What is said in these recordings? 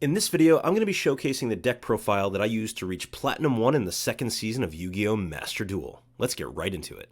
In this video, I'm going to be showcasing the deck profile that I used to reach Platinum 1 in the second season of Yu-Gi-Oh! Master Duel. Let's get right into it.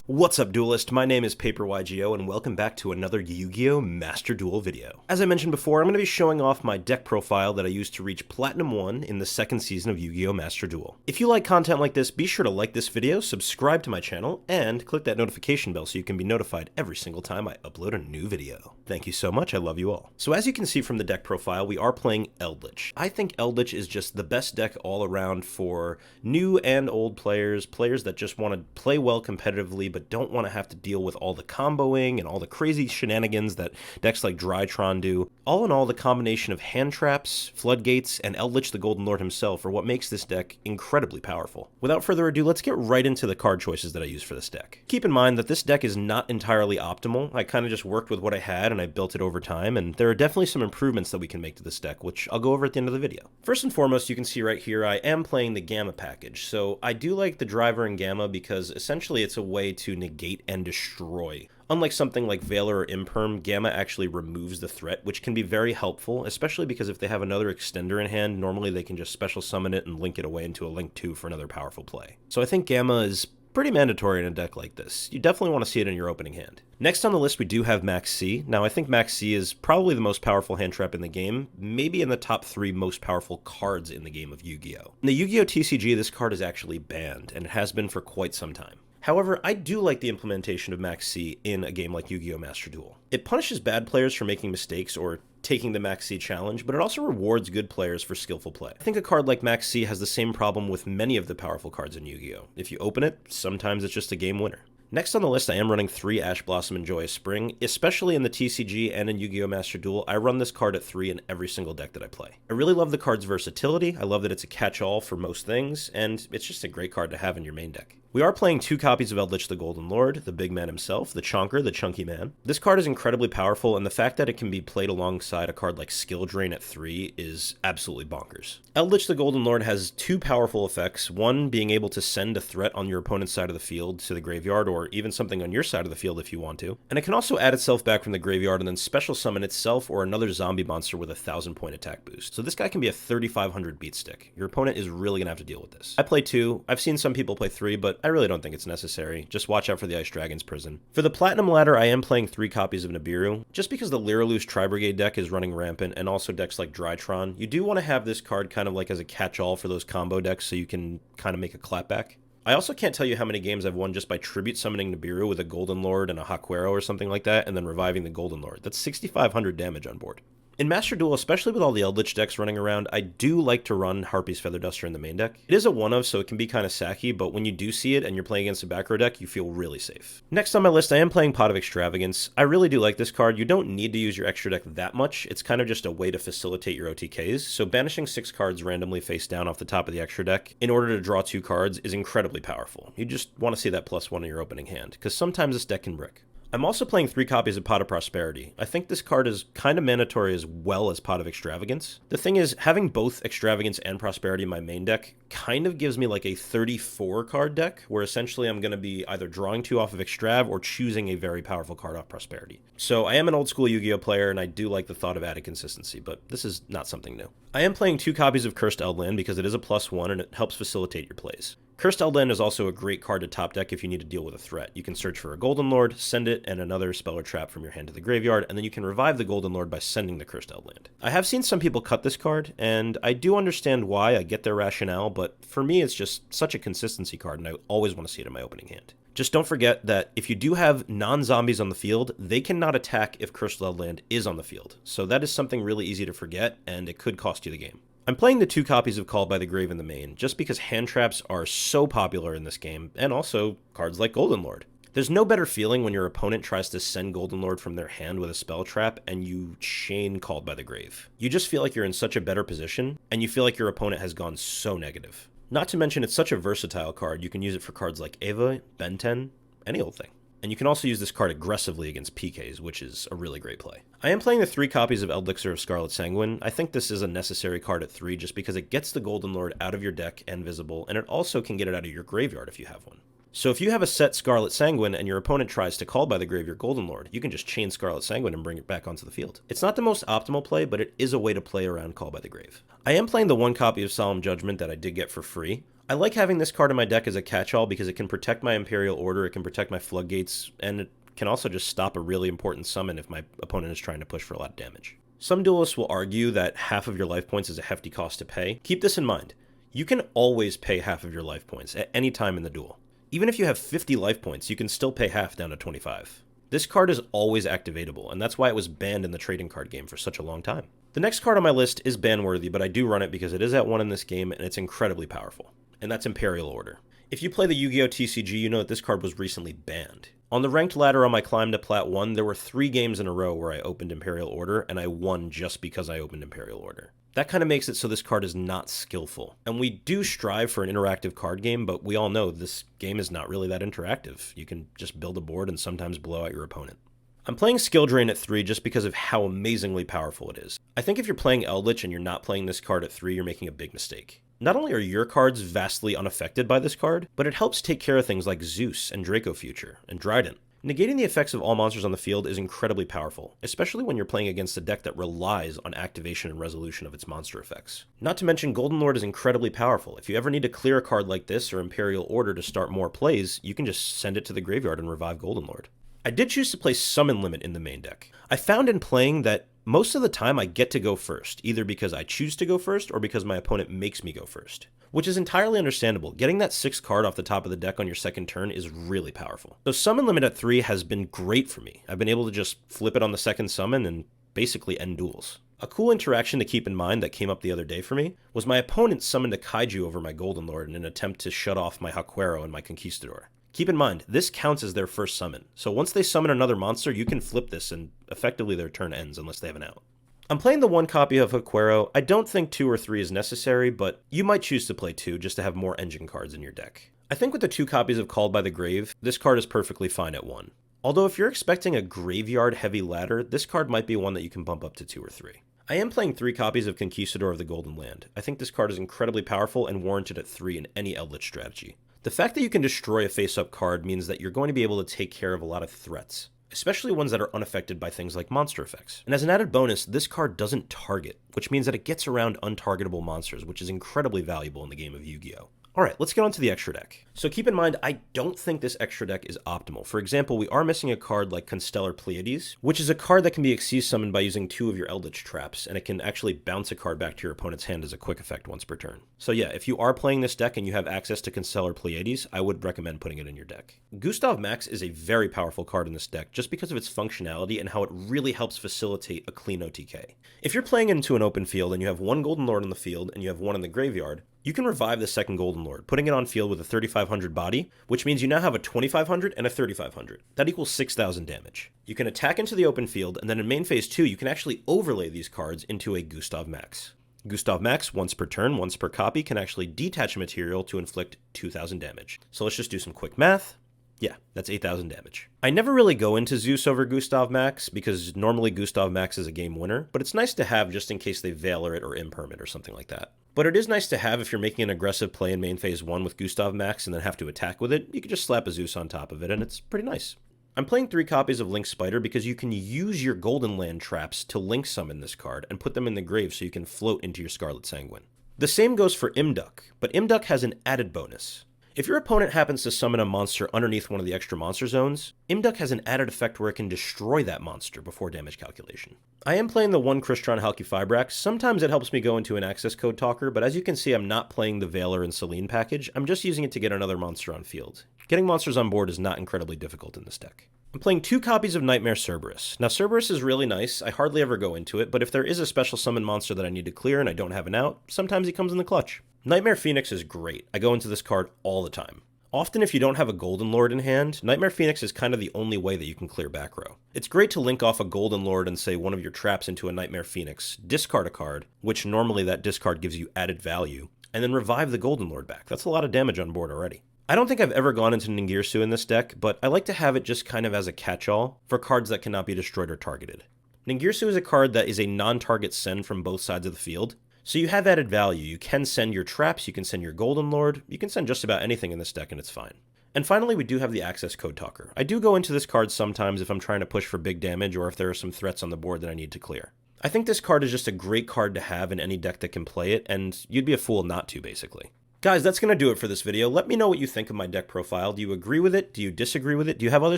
What's up, Duelist? My name is YuGiOh, and welcome back to another Yu-Gi-Oh! Master Duel video. As I mentioned before, I'm going to be showing off my deck profile that I used to reach Platinum 1 in the second season of Yu-Gi-Oh! Master Duel. If you like content like this, be sure to like this video, subscribe to my channel, and click that notification bell so you can be notified every single time I upload a new video. Thank you so much, I love you all. So as you can see from the deck profile, we are playing Eldlich. I think Eldlich is just the best deck all around for new and old players, players that just want to play well competitively but don't want to have to deal with all the comboing and all the crazy shenanigans that decks like Drytron do. All in all, the combination of hand traps, floodgates, and Eldlich the Golden Lord himself are what makes this deck incredibly powerful. Without further ado, let's get right into the card choices that I use for this deck. Keep in mind that this deck is not entirely optimal. I kind of just worked with what I had and I built it over time, and there are definitely some improvements that we can make to this deck, which I'll go over at the end of the video. First and foremost, you can see right here, I am playing the Gamma package. So I do like the driver in Gamma because essentially it's a way to negate and destroy. Unlike something like Valor or Imperm, Gamma actually removes the threat, which can be very helpful, especially because if they have another extender in hand, normally they can just special summon it and link it away into a Link 2 for another powerful play. So I think Gamma is pretty mandatory in a deck like this. You definitely want to see it in your opening hand. Next on the list, we do have Max C. Now, I think Max C is probably the most powerful hand trap in the game, maybe in the top 3 most powerful cards in the game of Yu-Gi-Oh! In the Yu-Gi-Oh! TCG, this card is actually banned, and it has been for quite some time. However, I do like the implementation of Max C in a game like Yu-Gi-Oh! Master Duel. It punishes bad players for making mistakes or taking the Max C challenge, but it also rewards good players for skillful play. I think a card like Max C has the same problem with many of the powerful cards in Yu-Gi-Oh! If you open it, sometimes it's just a game winner. Next on the list, I am running 3 Ash Blossom and Joyous Spring. Especially in the TCG and in Yu-Gi-Oh! Master Duel, I run this card at 3 in every single deck that I play. I really love the card's versatility, I love that it's a catch-all for most things, and it's just a great card to have in your main deck. We are playing 2 copies of Eldlich the Golden Lord, the big man himself, the Chonker, the chunky man. This card is incredibly powerful, and the fact that it can be played alongside a card like Skill Drain at 3 is absolutely bonkers. Eldlich the Golden Lord has 2 powerful effects, one being able to send a threat on your opponent's side of the field to the graveyard, or even something on your side of the field if you want to, and it can also add itself back from the graveyard and then special summon itself or another zombie monster with a 1000-point attack boost. So this guy can be a 3500 beat stick. Your opponent is really gonna have to deal with this. I play 2, I've seen some people play 3, but I really don't think it's necessary. Just watch out for the Ice Dragon's Prison. For the Platinum ladder, I am playing 3 copies of Nibiru. Just because the Lyraloose Tri-Brigade deck is running rampant, and also decks like Drytron, you do want to have this card kind of like as a catch-all for those combo decks so you can kind of make a clapback. I also can't tell you how many games I've won just by tribute summoning Nibiru with a Golden Lord and a Hakuero or something like that, and then reviving the Golden Lord. That's 6,500 damage on board. In Master Duel, especially with all the Eldlich decks running around, I do like to run Harpy's Feather Duster in the main deck. It is a one-of, so it can be kind of sacky, but when you do see it and you're playing against a back row deck, you feel really safe. Next on my list, I am playing Pot of Extravagance. I really do like this card. You don't need to use your extra deck that much. It's kind of just a way to facilitate your OTKs, so banishing 6 cards randomly face down off the top of the extra deck in order to draw 2 cards is incredibly powerful. You just want to see that +1 in your opening hand, because sometimes this deck can brick. I'm also playing 3 copies of Pot of Prosperity. I think this card is kind of mandatory as well as Pot of Extravagance. The thing is, having both Extravagance and Prosperity in my main deck kind of gives me like a 34 card deck, where essentially I'm going to be either drawing 2 off of Extrav or choosing a very powerful card off Prosperity. So I am an old school Yu-Gi-Oh player, and I do like the thought of added consistency, but this is not something new. I am playing 2 copies of Cursed Eldland because it is a +1 and it helps facilitate your plays. Cursed Eldland is also a great card to top deck if you need to deal with a threat. You can search for a Golden Lord, send it, and another spell or trap from your hand to the graveyard, and then you can revive the Golden Lord by sending the Cursed Eldland. I have seen some people cut this card, and I do understand why, I get their rationale, but for me it's just such a consistency card, and I always want to see it in my opening hand. Just don't forget that if you do have non-zombies on the field, they cannot attack if Cursed Eldland is on the field, so that is something really easy to forget, and it could cost you the game. I'm playing the 2 copies of Called by the Grave in the main, just because hand traps are so popular in this game, and also cards like Golden Lord. There's no better feeling when your opponent tries to send Golden Lord from their hand with a spell trap and you chain Called by the Grave. You just feel like you're in such a better position, and you feel like your opponent has gone so negative. Not to mention it's such a versatile card, you can use it for cards like Eva, Ben 10, any old thing. And you can also use this card aggressively against PKs, which is a really great play. I am playing the 3 copies of Elixir of Scarlet Sanguine. I think this is a necessary card at 3 just because it gets the Golden Lord out of your deck and visible, and it also can get it out of your graveyard if you have one. So if you have a set Scarlet Sanguine and your opponent tries to call by the grave your Golden Lord, you can just chain Scarlet Sanguine and bring it back onto the field. It's not the most optimal play, but it is a way to play around Call by the Grave. I am playing the one copy of Solemn Judgment that I did get for free. I like having this card in my deck as a catch-all because it can protect my Imperial Order, it can protect my Floodgates, and it can also just stop a really important summon if my opponent is trying to push for a lot of damage. Some duelists will argue that half of your life points is a hefty cost to pay. Keep this in mind. You can always pay half of your life points at any time in the duel. Even if you have 50 life points, you can still pay half down to 25. This card is always activatable, and that's why it was banned in the trading card game for such a long time. The next card on my list is ban-worthy, but I do run it because it is at 1 in this game, and it's incredibly powerful. And that's Imperial Order. If you play the YuGiOh TCG, you know that this card was recently banned. On the ranked ladder on my climb to Plat 1, there were 3 games in a row where I opened Imperial Order, and I won just because I opened Imperial Order. That kind of makes it so this card is not skillful. And we do strive for an interactive card game, but we all know this game is not really that interactive. You can just build a board and sometimes blow out your opponent. I'm playing Skill Drain at 3 just because of how amazingly powerful it is. I think if you're playing Eldlich and you're not playing this card at 3, you're making a big mistake. Not only are your cards vastly unaffected by this card, but it helps take care of things like Zeus and Draco Future and Dryden. Negating the effects of all monsters on the field is incredibly powerful, especially when you're playing against a deck that relies on activation and resolution of its monster effects. Not to mention, Golden Lord is incredibly powerful. If you ever need to clear a card like this or Imperial Order to start more plays, you can just send it to the graveyard and revive Golden Lord. I did choose to play Summon Limit in the main deck. I found in playing that most of the time I get to go first, either because I choose to go first or because my opponent makes me go first. Which is entirely understandable. Getting that 6th card off the top of the deck on your second turn is really powerful. So Summon Limit at 3 has been great for me. I've been able to just flip it on the second summon and basically end duels. A cool interaction to keep in mind that came up the other day for me was my opponent summoned a Kaiju over my Golden Lord in an attempt to shut off my Hakuero and my Conquistador. Keep in mind, this counts as their first summon, so once they summon another monster, you can flip this and effectively their turn ends unless they have an out. I'm playing the one copy of Hakuero. I don't think 2 or 3 is necessary, but you might choose to play 2 just to have more engine cards in your deck. I think with the 2 copies of Called by the Grave, this card is perfectly fine at 1. Although if you're expecting a graveyard-heavy ladder, this card might be one that you can bump up to 2 or 3. I am playing 3 copies of Conquistador of the Golden Land. I think this card is incredibly powerful and warranted at 3 in any Eldlich strategy. The fact that you can destroy a face-up card means that you're going to be able to take care of a lot of threats, especially ones that are unaffected by things like monster effects. And as an added bonus, this card doesn't target, which means that it gets around untargetable monsters, which is incredibly valuable in the game of Yu-Gi-Oh! Alright, let's get on to the extra deck. So keep in mind, I don't think this extra deck is optimal. For example, we are missing a card like Constellar Pleiades, which is a card that can be Xyz summoned by using 2 of your Eldlich traps, and it can actually bounce a card back to your opponent's hand as a quick effect once per turn. So yeah, if you are playing this deck and you have access to Constellar Pleiades, I would recommend putting it in your deck. Gustav Max is a very powerful card in this deck just because of its functionality and how it really helps facilitate a clean OTK. If you're playing into an open field and you have 1 Golden Lord on the field and you have 1 in the graveyard, you can revive the second Golden Lord, putting it on field with a 3500 body, which means you now have a 2500 and a 3500. That equals 6000 damage. You can attack into the open field, and then in main phase 2, you can actually overlay these cards into a Gustav Max. Gustav Max, once per turn, once per copy, can actually detach a material to inflict 2000 damage. So let's just do some quick math. Yeah, that's 8,000 damage. I never really go into Zeus over Gustav Max because normally Gustav Max is a game winner, but it's nice to have just in case they Veiler it or Imperm it or something like that. But it is nice to have if you're making an aggressive play in main phase 1 with Gustav Max and then have to attack with it, you can just slap a Zeus on top of it and it's pretty nice. I'm playing 3 copies of Link Spider because you can use your Golden Land traps to Link summon this card and put them in the grave so you can float into your Scarlet Sanguine. The same goes for Imduck, but Imduck has an added bonus. If your opponent happens to summon a monster underneath one of the extra monster zones, Imduck has an added effect where it can destroy that monster before damage calculation. I am playing the 1 Crystron Halqifibrax. Sometimes it helps me go into an access code talker, but as you can see I'm not playing the Veiler and Selene package, I'm just using it to get another monster on field. Getting monsters on board is not incredibly difficult in this deck. I'm playing 2 copies of Nightmare Cerberus. Now Cerberus is really nice, I hardly ever go into it, but if there is a special summon monster that I need to clear and I don't have an out, sometimes he comes in the clutch. Nightmare Phoenix is great. I go into this card all the time. Often if you don't have a Golden Lord in hand, Nightmare Phoenix is kind of the only way that you can clear back row. It's great to link off a Golden Lord and say one of your traps into a Nightmare Phoenix, discard a card, which normally that discard gives you added value, and then revive the Golden Lord back. That's a lot of damage on board already. I don't think I've ever gone into Ningirsu in this deck, but I like to have it just kind of as a catch-all for cards that cannot be destroyed or targeted. Ningirsu is a card that is a non-target send from both sides of the field, so you have added value. You can send your traps, you can send your Golden Lord, you can send just about anything in this deck and it's fine. And finally, we do have the Access Code Talker. I do go into this card sometimes if I'm trying to push for big damage or if there are some threats on the board that I need to clear. I think this card is just a great card to have in any deck that can play it, and you'd be a fool not to, basically. Guys, that's going to do it for this video. Let me know what you think of my deck profile. Do you agree with it? Do you disagree with it? Do you have other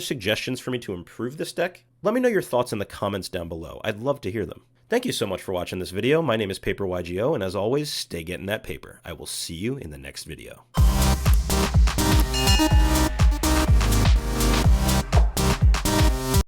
suggestions for me to improve this deck? Let me know your thoughts in the comments down below. I'd love to hear them. Thank you so much for watching this video. My name is YuGiOh, and as always, stay getting that paper. I will see you in the next video.